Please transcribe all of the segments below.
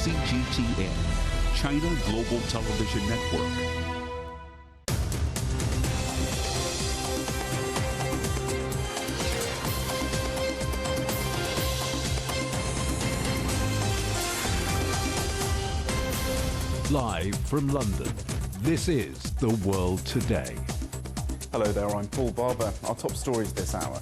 CGTN, China Global Television Network. Live from London, this is The World Today. Hello there, I'm Paul Barber. Our top stories this hour.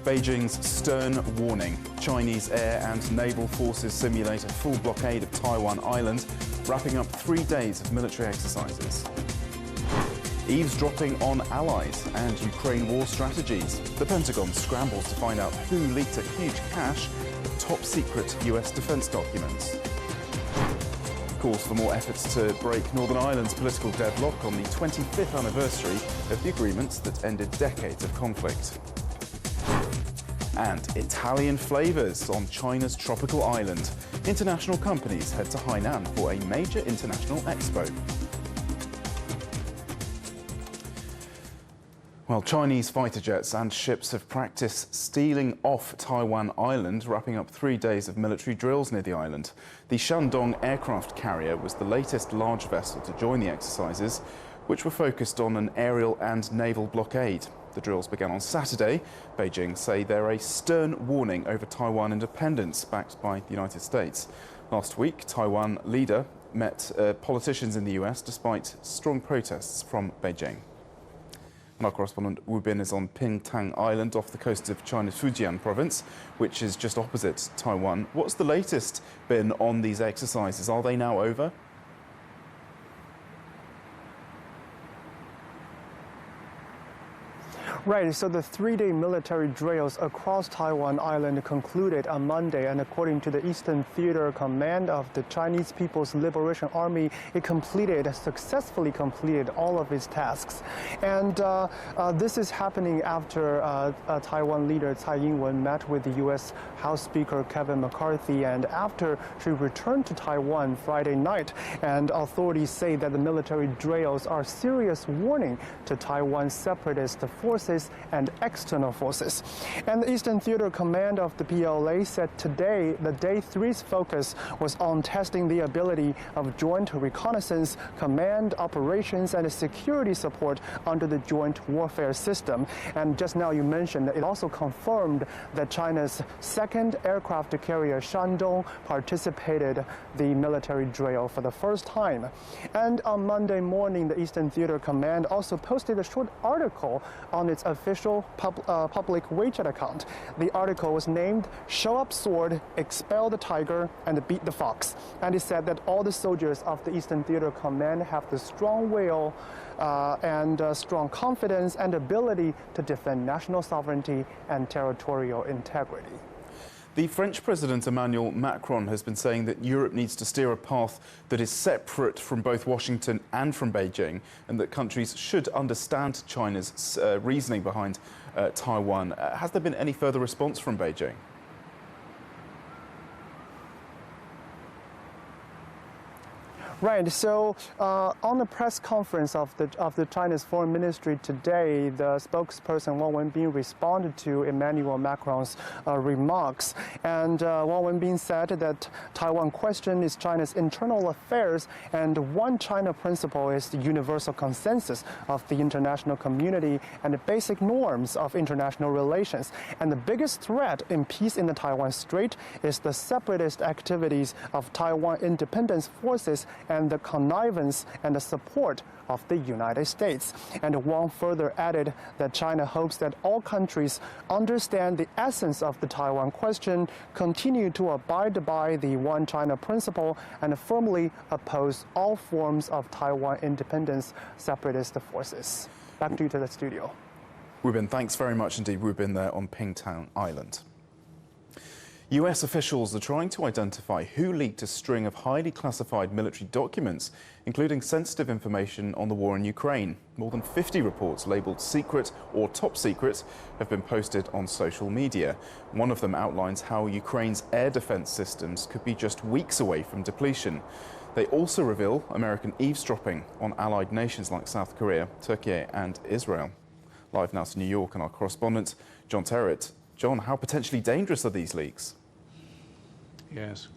Beijing's stern warning. Chinese air and naval forces simulate a full blockade of Taiwan Island, wrapping up 3 days of military exercises. Eavesdropping on allies and Ukraine war strategies. The Pentagon scrambles to find out who leaked a huge cache of top-secret US defense documents. Calls for more efforts to break Northern Ireland's political deadlock on the 25th anniversary of the agreements that ended decades of conflict. And Italian flavours on China's tropical island. International companies head to Hainan for a major international expo. Well, Chinese fighter jets and ships have practiced stealing off Taiwan Island, wrapping up 3 days of military drills near the island. The Shandong aircraft carrier was the latest large vessel to join the exercises, which were focused on an aerial and naval blockade. The drills began on Saturday. Beijing say they're a stern warning over Taiwan independence, backed by the United States. Last week, Taiwan leader met politicians in the US despite strong protests from Beijing. And our correspondent Wu Bin is on Pingtang Island off the coast of China's Fujian province, which is just opposite Taiwan. What's the latest, Bin, on these exercises? Are they now over? Right, so the 3-day military drills across Taiwan Island concluded on Monday, and according to the Eastern Theater Command of the Chinese People's Liberation Army, it successfully completed all of its tasks. And this is happening after Taiwan leader Tsai Ing-wen met with the U.S. House Speaker Kevin McCarthy, and after she returned to Taiwan Friday night. And authorities say that the military drills are a serious warning to Taiwan's separatist forces and external forces. And the Eastern Theater Command of the PLA said today the Day 3's focus was on testing the ability of joint reconnaissance, command operations, and security support under the joint warfare system. And just now you mentioned that it also confirmed that China's second aircraft carrier Shandong participated the military drill for the first time. And on Monday morning, the Eastern Theater Command also posted a short article on its official public WeChat account. The article was named "Show Up Sword, Expel the Tiger, and Beat the Fox." And it said that all the soldiers of the Eastern Theater Command have the strong will and strong confidence and ability to defend national sovereignty and territorial integrity. The French President Emmanuel Macron has been saying that Europe needs to steer a path that is separate from both Washington and from Beijing, and that countries should understand China's reasoning behind Taiwan. Has there been any further response from Beijing? Right. So on the press conference of the China's Foreign Ministry today, the spokesperson Wang Wenbin responded to Emmanuel Macron's remarks, and Wang Wenbin said that Taiwan question is China's internal affairs, and one China principle is the universal consensus of the international community and the basic norms of international relations. And the biggest threat in peace in the Taiwan Strait is the separatist activities of Taiwan independence forces and the connivance and the support of the United States. And Wang further added that China hopes that all countries understand the essence of the Taiwan question, continue to abide by the One China principle, and firmly oppose all forms of Taiwan independence separatist forces. Back to you to the studio. Wu Bin, thanks very much indeed. Wu Bin there on Pingtang Island. US officials are trying to identify who leaked a string of highly classified military documents, including sensitive information on the war in Ukraine. More than 50 reports labelled secret or top secret have been posted on social media. One of them outlines how Ukraine's air defense systems could be just weeks away from depletion. They also reveal American eavesdropping on allied nations like South Korea, Turkey and Israel. Live now to New York and our correspondent, John Terrett. John, how potentially dangerous are these leaks? Yes.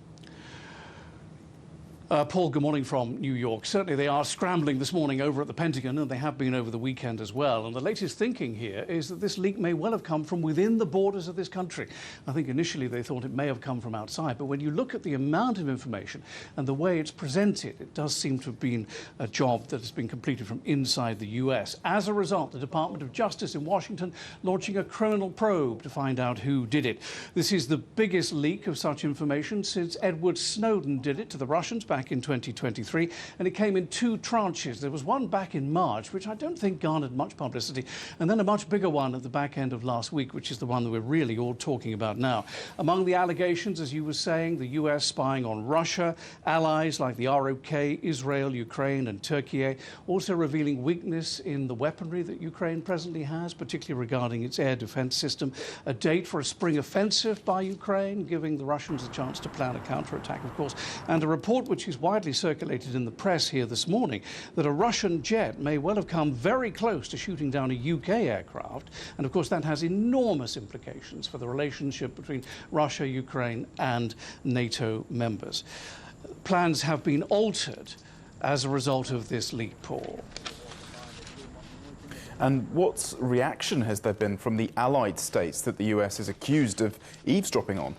Paul, good morning from New York. Certainly they are scrambling this morning over at the Pentagon, and they have been over the weekend as well. And the latest thinking here is that this leak may well have come from within the borders of this country. I think initially they thought it may have come from outside, but when you look at the amount of information and the way it's presented, it does seem to have been a job that has been completed from inside the US. As a result, the Department of Justice in Washington launching a criminal probe to find out who did it. This is the biggest leak of such information since Edward Snowden did it to the Russians back in 2023, and it came in two tranches. There was one back in March, which I don't think garnered much publicity, and then a much bigger one at the back end of last week, which is the one that we're really all talking about now. Among the allegations, as you were saying, the US spying on Russia, allies like the ROK, Israel, Ukraine and Turkey, also revealing weakness in the weaponry that Ukraine presently has, particularly regarding its air defense system, a date for a spring offensive by Ukraine, giving the Russians a chance to plan a counterattack, of course, and a report which is widely circulated in the press here this morning that a Russian jet may well have come very close to shooting down a UK aircraft. And of course that has enormous implications for the relationship between Russia, Ukraine and NATO members. Plans have been altered as a result of this leak, Paul. And what reaction has there been from the allied states that the US is accused of eavesdropping on?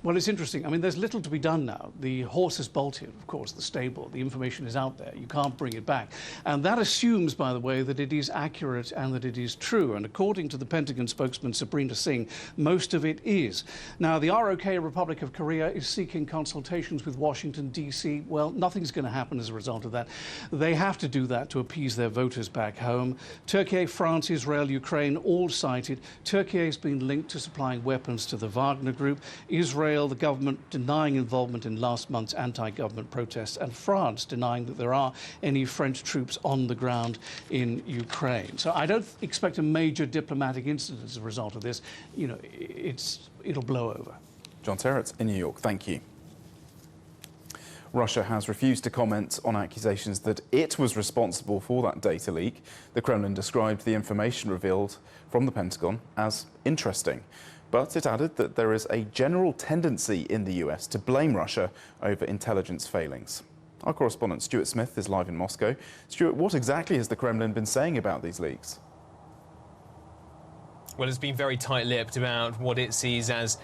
Well, it's interesting. I mean, there's little to be done now. The horse has bolted, of course, the stable. The information is out there. You can't bring it back. And that assumes, by the way, that it is accurate and that it is true. And according to the Pentagon spokesman, Sabrina Singh, most of it is. Now, the ROK Republic of Korea is seeking consultations with Washington, D.C. Well, nothing's going to happen as a result of that. They have to do that to appease their voters back home. Turkey, France, Israel, Ukraine, all cited. Turkey has been linked to supplying weapons to the Wagner Group. Israel, the government denying involvement in last month's anti-government protests, and France denying that there are any French troops on the ground in Ukraine. So I don't expect a major diplomatic incident as a result of this. You know, it'll blow over. John Terrett in New York, thank you. Russia has refused to comment on accusations that it was responsible for that data leak. The Kremlin described the information revealed from the Pentagon as interesting. But it added that there is a general tendency in the US to blame Russia over intelligence failings. Our correspondent Stuart Smith is live in Moscow. Stuart, what exactly has the Kremlin been saying about these leaks? Well, it's been very tight-lipped about what it sees as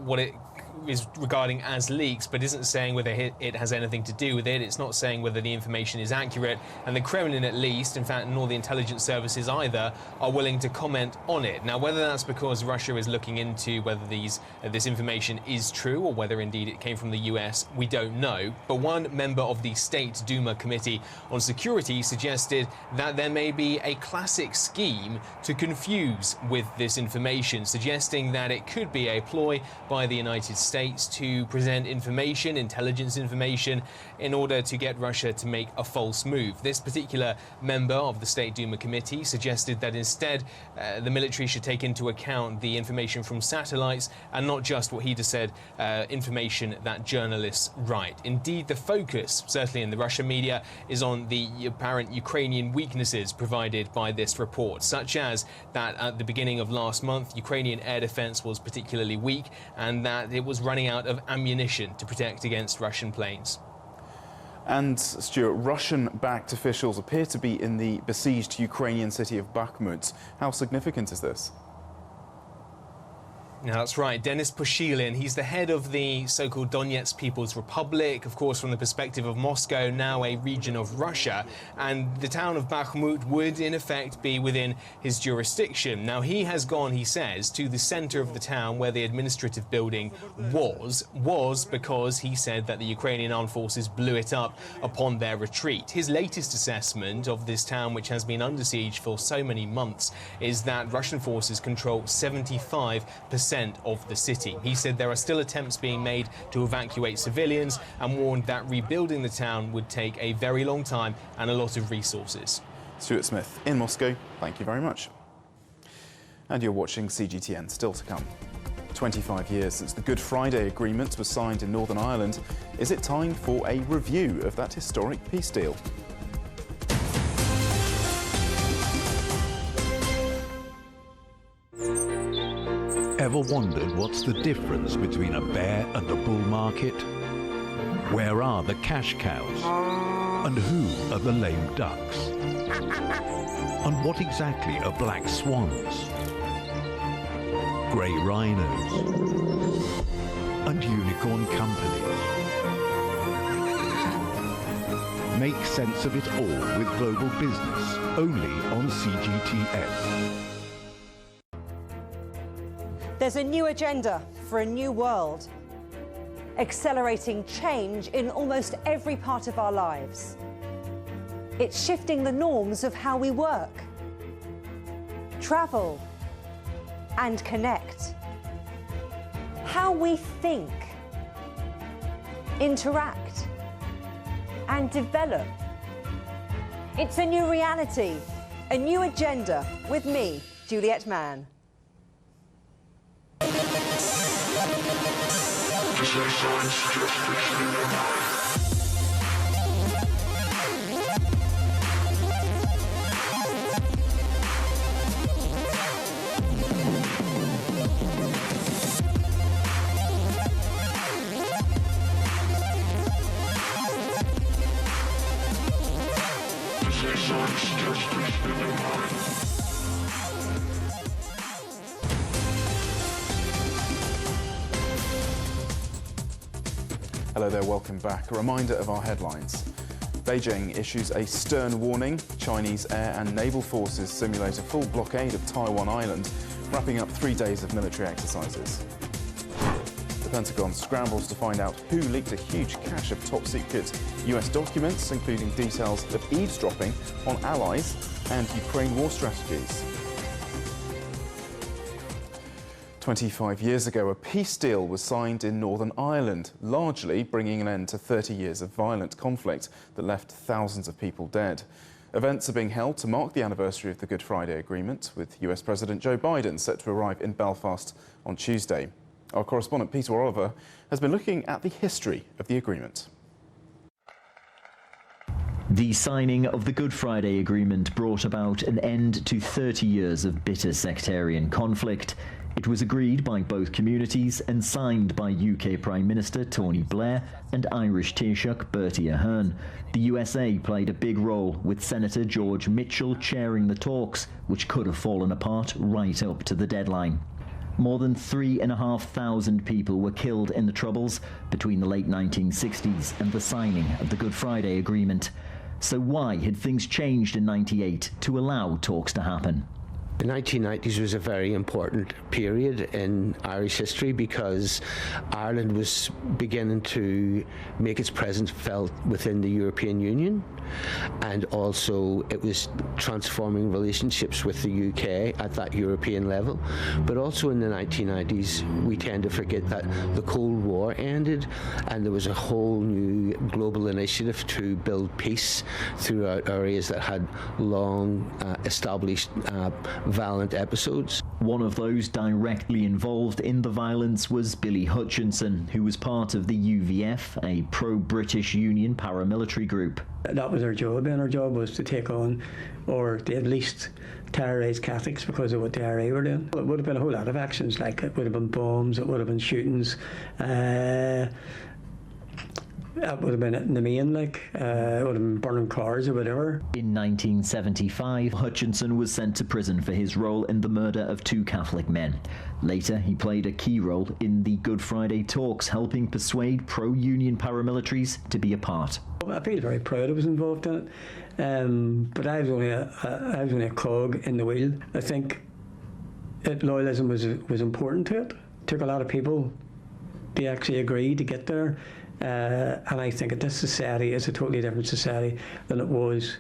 what it is regarding as leaks, but isn't saying whether it has anything to do with it. It's not saying whether the information is accurate, and the Kremlin at least, in fact, nor the intelligence services either, are willing to comment on it. Now, whether that's because Russia is looking into whether this information is true or whether indeed it came from the US, we don't know. But one member of the State Duma Committee on Security suggested that there may be a classic scheme to confuse with this information, suggesting that it could be a ploy by the United States to present information, intelligence information, in order to get Russia to make a false move. This particular member of the State Duma Committee suggested that instead the military should take into account the information from satellites and not just what he just said, information that journalists write. Indeed, the focus, certainly in the Russian media, is on the apparent Ukrainian weaknesses provided by this report, such as that at the beginning of last month, Ukrainian air defense was particularly weak and that it was running out of ammunition to protect against Russian planes. And, Stuart, Russian-backed officials appear to be in the besieged Ukrainian city of Bakhmut. How significant is this? Yeah, that's right. Denis Pushilin, he's the head of the so-called Donetsk People's Republic, of course, from the perspective of Moscow, now a region of Russia. And the town of Bakhmut would, in effect, be within his jurisdiction. Now, he has gone, he says, to the center of the town where the administrative building was because he said that the Ukrainian armed forces blew it up upon their retreat. His latest assessment of this town, which has been under siege for so many months, is that Russian forces control 75% of the city. He said there are still attempts being made to evacuate civilians and warned that rebuilding the town would take a very long time and a lot of resources. Stuart Smith in Moscow, thank you very much. And you're watching CGTN, still to come. 25 years since the Good Friday Agreement was signed in Northern Ireland. Is it time for a review of that historic peace deal? Ever wondered what's the difference between a bear and a bull market? Where are the cash cows? And who are the lame ducks? And what exactly are black swans? Grey rhinos? And unicorn companies? Make sense of it all with Global Business, only on CGTN. There's a new agenda for a new world, accelerating change in almost every part of our lives. It's shifting the norms of how we work, travel, and connect. How we think, interact, and develop. It's a new reality, a new agenda with me, Juliette Mann. Hello there, welcome back. A reminder of our headlines. Beijing issues a stern warning. Chinese air and naval forces simulate a full blockade of Taiwan Island, wrapping up 3 days of military exercises. The Pentagon scrambles to find out who leaked a huge cache of top-secret US documents, including details of eavesdropping on allies and Ukraine war strategies. 25 years ago, a peace deal was signed in Northern Ireland, largely bringing an end to 30 years of violent conflict that left thousands of people dead. Events are being held to mark the anniversary of the Good Friday Agreement, with US President Joe Biden set to arrive in Belfast on Tuesday. Our correspondent Peter Oliver has been looking at the history of the agreement. The signing of the Good Friday Agreement brought about an end to 30 years of bitter sectarian conflict. It was agreed by both communities and signed by UK Prime Minister Tony Blair and Irish Taoiseach Bertie Ahern. The USA played a big role, with Senator George Mitchell chairing the talks, which could have fallen apart right up to the deadline. More than 3,500 people were killed in the Troubles between the late 1960s and the signing of the Good Friday Agreement. So why had things changed in '98 to allow talks to happen? The 1990s was a very important period in Irish history because Ireland was beginning to make its presence felt within the European Union, and also it was transforming relationships with the UK at that European level. But also in the 1990s, we tend to forget that the Cold War ended and there was a whole new global initiative to build peace throughout areas that had long established violent episodes. One of those directly involved in the violence was Billy Hutchinson, who was part of the UVF, a pro-British Union paramilitary group. That was our job, and our job was to take on, or to at least terrorise Catholics because of what the IRA were doing. It would have been a whole lot of actions, like it would have been bombs, it would have been shootings, that would have been it in the main, it would have been burning cars or whatever. In 1975, Hutchinson was sent to prison for his role in the murder of 2 Catholic men. Later, he played a key role in the Good Friday talks, helping persuade pro-union paramilitaries to be a part. I feel very proud I was involved in it, but I was only a cog in the wheel. I think that loyalism was important to it. It took a lot of people to actually agree to get there. And I think that this society is a totally different society than it was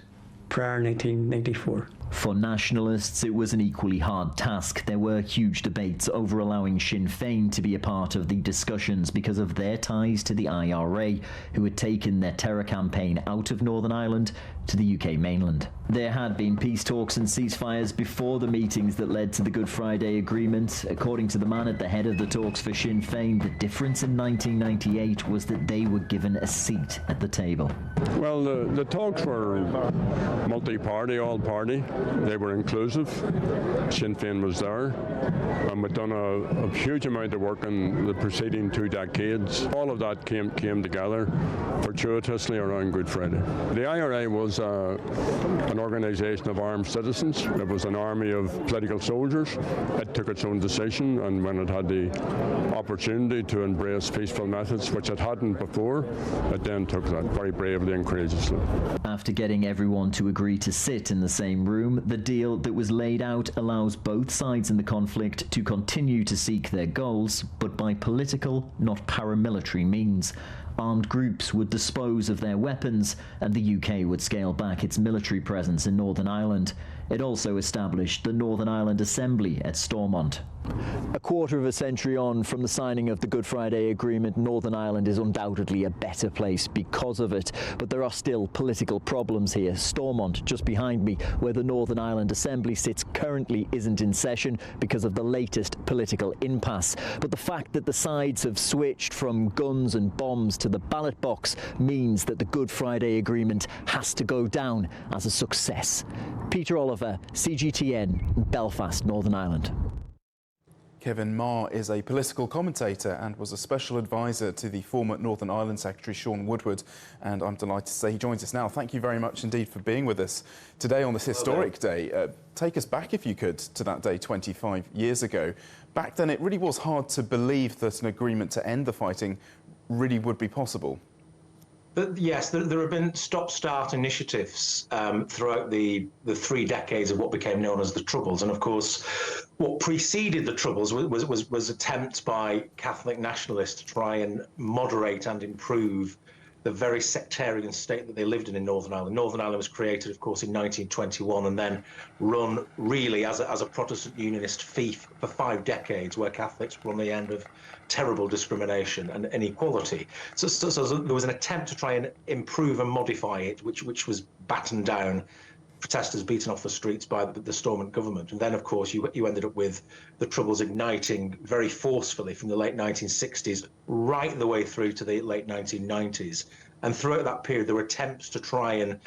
prior 1994. For nationalists, it was an equally hard task. There were huge debates over allowing Sinn Féin to be a part of the discussions because of their ties to the IRA, who had taken their terror campaign out of Northern Ireland to the UK mainland. There had been peace talks and ceasefires before the meetings that led to the Good Friday Agreement. According to the man at the head of the talks for Sinn Féin, the difference in 1998 was that they were given a seat at the table. Well, the talks were multi-party, all-party. They were inclusive. Sinn Féin was there, and we'd done a huge amount of work in the preceding 2 decades. All of that came together fortuitously around Good Friday. The IRA was an organisation of armed citizens. It was an army of political soldiers. It took its own decision, and when it had the opportunity to embrace peaceful methods, which it hadn't before, it then took that very bravely and courageously. After getting everyone to agree to sit in the same room, the deal that was laid out allows both sides in the conflict to continue to seek their goals, but by political, not paramilitary means. Armed groups would dispose of their weapons, and the UK would scale back its military presence in Northern Ireland. It also established the Northern Ireland Assembly at Stormont. A quarter of a century on from the signing of the Good Friday Agreement, Northern Ireland is undoubtedly a better place because of it. But there are still political problems here. Stormont, just behind me, where the Northern Ireland Assembly sits currently, isn't in session because of the latest political impasse. But the fact that the sides have switched from guns and bombs to the ballot box means that the Good Friday Agreement has to go down as a success. Peter Oliver, CGTN, Belfast, Northern Ireland. Kevin Marr is a political commentator and was a special advisor to the former Northern Ireland Secretary Sean Woodward, and I'm delighted to say he joins us now. Thank you very much indeed for being with us today on this historic day. Take us back, if you could, to that day 25 years ago. Back then it really was hard to believe that an agreement to end the fighting really would be possible. Yes, there have been stop-start initiatives throughout the 3 decades of what became known as the Troubles. And of course, what preceded the Troubles was attempts by Catholic nationalists to try and moderate and improve the very sectarian state that they lived in Northern Ireland. Northern Ireland was created, of course, in 1921 and then run really as a Protestant unionist fief for 5 decades, where Catholics were on the end of terrible discrimination and inequality. So there was an attempt to try and improve and modify it, which was battened down, protesters beaten off the streets by the Stormont government. And then, of course, you ended up with the Troubles igniting very forcefully from the late 1960s right the way through to the late 1990s. And throughout that period, there were attempts to try and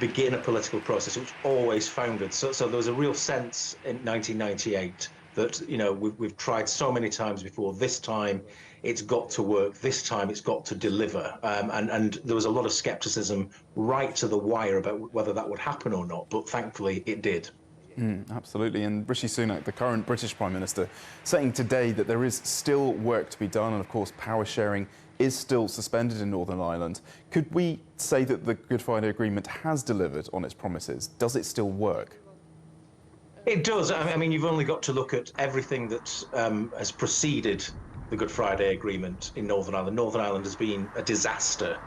begin a political process, which always foundered. So there was a real sense in 1998 that, you know, we've tried so many times before. This time, it's got to work. This time, it's got to deliver. And there was a lot of scepticism right to the wire about whether that would happen or not. But thankfully, it did. Absolutely. And Rishi Sunak, the current British Prime Minister, saying today that there is still work to be done. And of course, power sharing is still suspended in Northern Ireland. Could we say that the Good Friday Agreement has delivered on its promises? Does it still work? It does. I mean, you've only got to look at everything that has preceded the Good Friday Agreement in Northern Ireland. Northern Ireland has been a disaster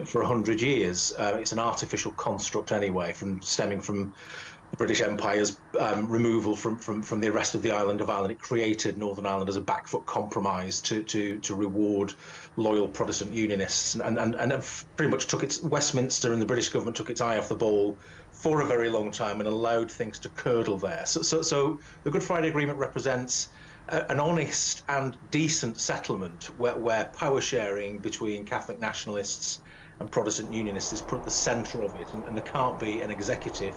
for 100 years. It's an artificial construct anyway, stemming from the British Empire's removal from the rest of the island of Ireland. It created Northern Ireland as a backfoot compromise to reward loyal Protestant unionists, and pretty much Westminster and the British government took its eye off the ball for a very long time and allowed things to curdle there. So the Good Friday Agreement represents an honest and decent settlement where power sharing between Catholic nationalists and Protestant unionists is put at the centre of it, and there can't be an executive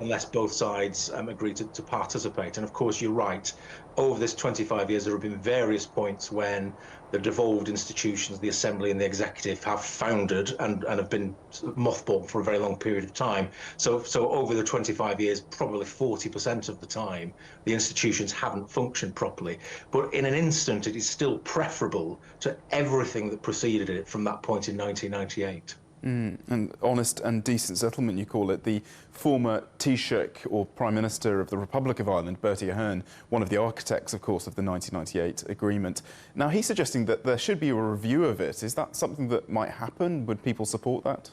unless both sides agree to participate. And of course, you're right, over this 25 years, there have been various points when the devolved institutions, the Assembly and the Executive, have foundered and have been mothballed for a very long period of time. So over the 25 years, probably 40% of the time, the institutions haven't functioned properly. But in an instant, it is still preferable to everything that preceded it from that point in 1998. And honest and decent settlement, you call it. The former Taoiseach, or Prime Minister of the Republic of Ireland, Bertie Ahern, one of the architects, of course, of the 1998 agreement. Now, he's suggesting that there should be a review of it. Is that something that might happen? Would people support that?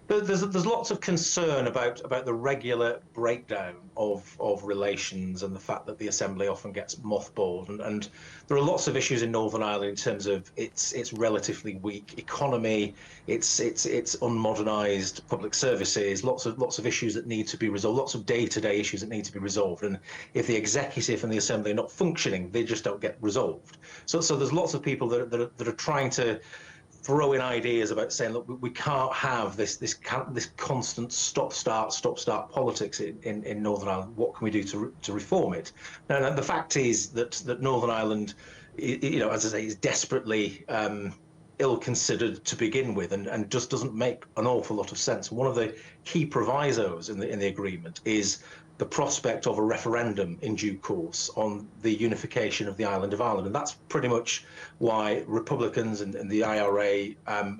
There's lots of concern about the regular breakdown of relations and the fact that the Assembly often gets mothballed, and there are lots of issues in Northern Ireland in terms of its relatively weak economy, its unmodernised public services, lots of issues that need to be resolved, lots of day-to-day issues that need to be resolved, and if the Executive and the Assembly are not functioning, they just don't get resolved. So there's lots of people that are trying to throw in ideas about saying, look, we can't have this constant stop-start politics in Northern Ireland. What can we do to reform it? Now, the fact is that Northern Ireland, as I say, is desperately ill-considered to begin with, and just doesn't make an awful lot of sense. One of the key provisos in the agreement is the prospect of a referendum in due course on the unification of the island of Ireland. And that's pretty much why Republicans and the IRA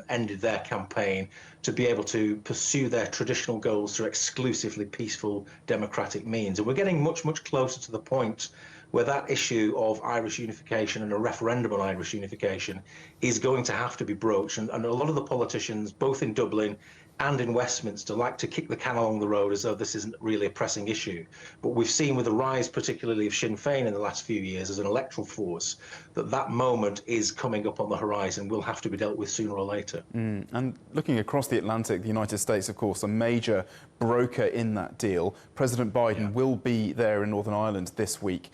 ended their campaign to be able to pursue their traditional goals through exclusively peaceful democratic means. And we're getting much, much closer to the point where that issue of Irish unification and a referendum on Irish unification is going to have to be broached. And a lot of the politicians, both in Dublin and in Westminster, like to kick the can along the road as though this isn't really a pressing issue. But we've seen with the rise, particularly of Sinn Féin in the last few years as an electoral force, that moment is coming up on the horizon, will have to be dealt with sooner or later. And looking across the Atlantic, the United States, of course, a major broker in that deal. President Biden will be there in Northern Ireland this week.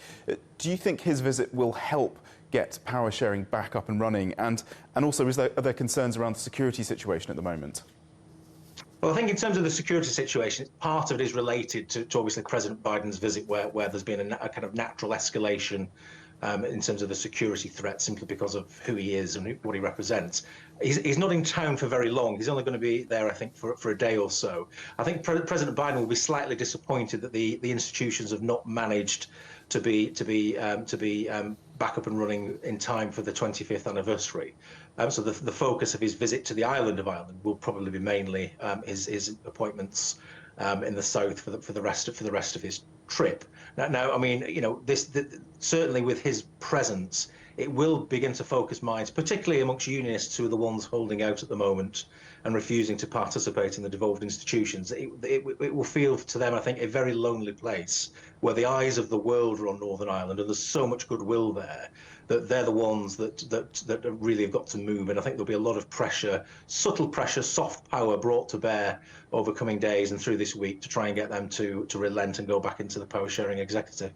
Do you think his visit will help get power sharing back up and running? And also, are there concerns around the security situation at the moment? Well, I think in terms of the security situation, part of it is related to obviously President Biden's visit, where there's been a kind of natural escalation in terms of the security threat, simply because of who he is and what he represents. He's not in town for very long. He's only going to be there, I think, for a day or so. I think President Biden will be slightly disappointed that the institutions have not managed to be back up and running in time for the 25th anniversary. So the focus of his visit to the island of Ireland will probably be mainly his appointments in the south for the rest of his trip. Now, I mean, certainly with his presence, it will begin to focus minds, particularly amongst unionists who are the ones holding out at the moment and refusing to participate in the devolved institutions. It will feel to them, I think, a very lonely place where the eyes of the world are on Northern Ireland, and there's so much goodwill there that they're the ones that really have got to move. And I think there'll be a lot of pressure, subtle pressure, soft power brought to bear over coming days and through this week to try and get them to relent and go back into the power sharing executive.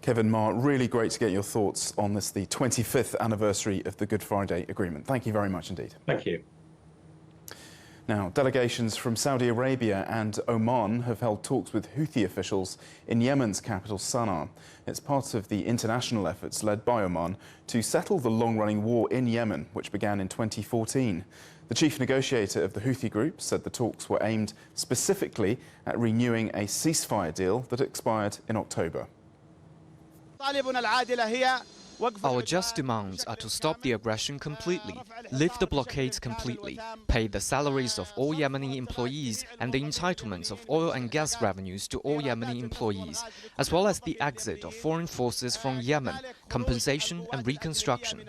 Kevin Marr, really great to get your thoughts on this, the 25th anniversary of the Good Friday Agreement. Thank you very much indeed. Thank you. Now, delegations from Saudi Arabia and Oman have held talks with Houthi officials in Yemen's capital, Sana'a. It's part of the international efforts led by Oman to settle the long-running war in Yemen, which began in 2014. The chief negotiator of the Houthi group said the talks were aimed specifically at renewing a ceasefire deal that expired in October. Our just demands are to stop the aggression completely, lift the blockades completely, pay the salaries of all Yemeni employees and the entitlements of oil and gas revenues to all Yemeni employees, as well as the exit of foreign forces from Yemen, compensation and reconstruction.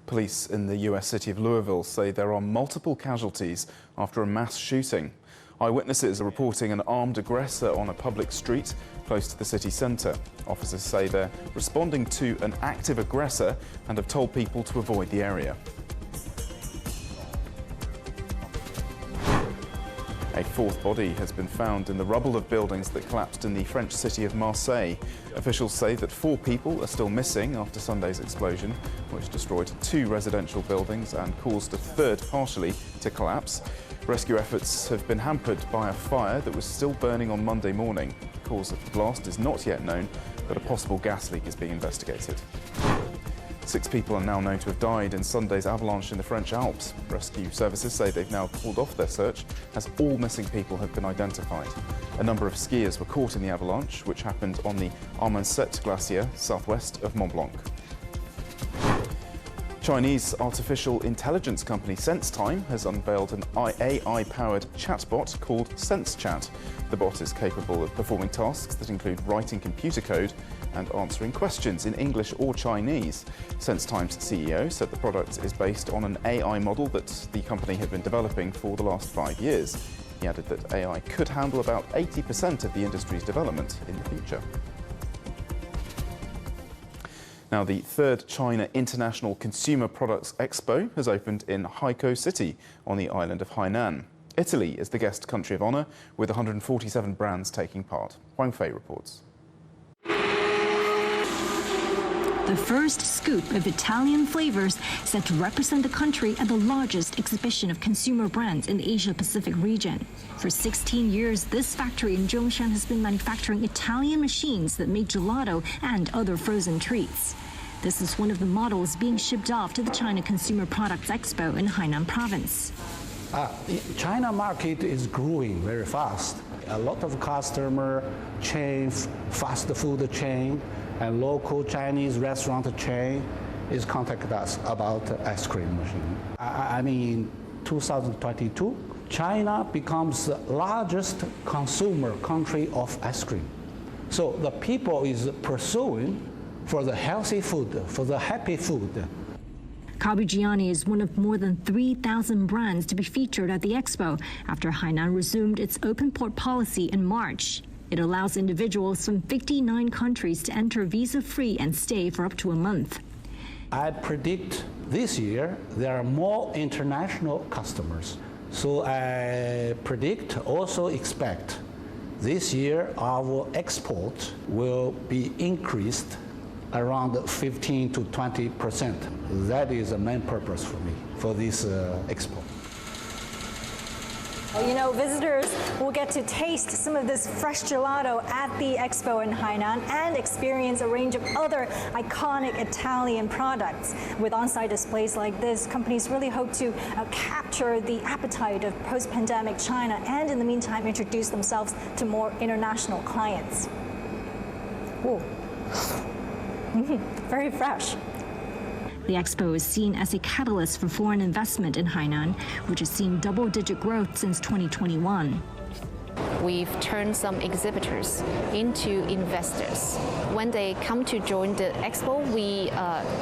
Police in the US city of Louisville say there are multiple casualties after a mass shooting. Eyewitnesses are reporting an armed aggressor on a public street close to the city centre. Officers say they're responding to an active aggressor and have told people to avoid the area. A fourth body has been found in the rubble of buildings that collapsed in the French city of Marseille. Officials say that 4 people are still missing after Sunday's explosion, which destroyed 2 residential buildings and caused a third partially to collapse. Rescue efforts have been hampered by a fire that was still burning on Monday morning. The cause of the blast is not yet known, but a possible gas leak is being investigated. 6 people are now known to have died in Sunday's avalanche in the French Alps. Rescue services say they've now called off their search as all missing people have been identified. A number of skiers were caught in the avalanche, which happened on the Armancet Glacier, southwest of Mont Blanc. Chinese artificial intelligence company SenseTime has unveiled an AI-powered chatbot called SenseChat. The bot is capable of performing tasks that include writing computer code and answering questions in English or Chinese. SenseTime's CEO said the product is based on an AI model that the company had been developing for the last 5 years. He added that AI could handle about 80% of the industry's development in the future. Now, the 3rd China International Consumer Products Expo has opened in Haikou City on the island of Hainan. Italy is the guest country of honour, with 147 brands taking part. Huang Fei reports. the first scoop of Italian flavors set to represent the country at the largest exhibition of consumer brands in the Asia-Pacific region. For 16 years, this factory in Zhongshan has been manufacturing Italian machines that make gelato and other frozen treats. This is one of the models being shipped off to the China Consumer Products Expo in Hainan Province. China market is growing very fast. A lot of customer chain, fast food chain, and local Chinese restaurant chain is contacting us about ice cream machine. I mean, 2022, China becomes the largest consumer country of ice cream. So the people is pursuing for the healthy food, for the happy food. Carmigiani is one of more than 3,000 brands to be featured at the expo after Hainan resumed its open port policy in March. It allows individuals from 59 countries to enter visa-free and stay for up to a month. I predict this year there are more international customers. So I expect this year our export will be increased around 15 to 20%. That is the main purpose for me, for this expo. You know, visitors will get to taste some of this fresh gelato at the expo in Hainan and experience a range of other iconic Italian products. With on-site displays like this, companies really hope to capture the appetite of post-pandemic China and in the meantime introduce themselves to more international clients. Ooh. Very fresh. The expo is seen as a catalyst for foreign investment in Hainan, which has seen double-digit growth since 2021. We've turned some exhibitors into investors. When they come to join the expo, we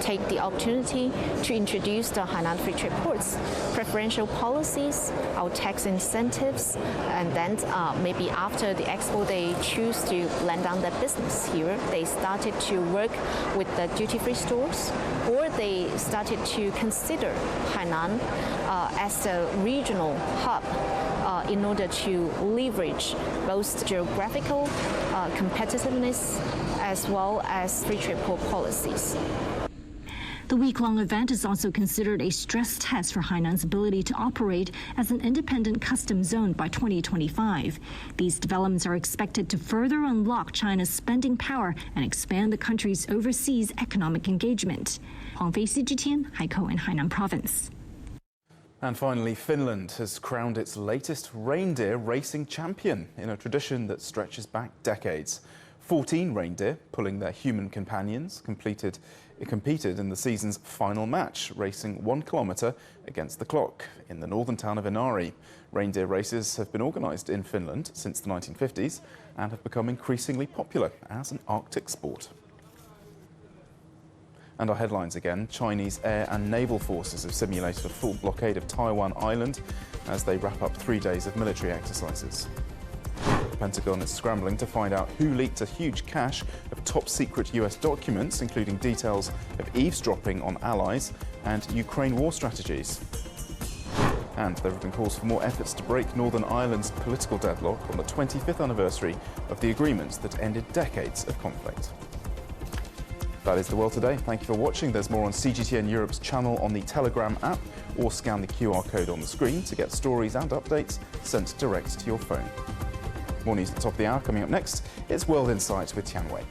take the opportunity to introduce the Hainan Free Trade Ports, preferential policies, our tax incentives, and then maybe after the expo they choose to land down their business here. They started to work with the duty-free stores, or they started to consider Hainan as a regional hub in order to leverage both geographical competitiveness as well as free trade port policies. The week-long event is also considered a stress test for Hainan's ability to operate as an independent customs zone by 2025. These developments are expected to further unlock China's spending power and expand the country's overseas economic engagement. Huangfei, CGTN, Haikou in Hainan Province. And finally, Finland has crowned its latest reindeer racing champion in a tradition that stretches back decades. 14 reindeer, pulling their human companions, competed in the season's final match, racing 1 kilometre against the clock in the northern town of Inari. Reindeer races have been organised in Finland since the 1950s and have become increasingly popular as an Arctic sport. And our headlines again. Chinese air and naval forces have simulated a full blockade of Taiwan Island as they wrap up 3 days of military exercises. The Pentagon is scrambling to find out who leaked a huge cache of top-secret US documents, including details of eavesdropping on allies and Ukraine war strategies. And there have been calls for more efforts to break Northern Ireland's political deadlock on the 25th anniversary of the agreement that ended decades of conflict. That is the world today. Thank you for watching. There's more on CGTN Europe's channel on the Telegram app, or scan the QR code on the screen to get stories and updates sent direct to your phone. More news at the top of the hour coming up next. It's World Insight with Tian Wei.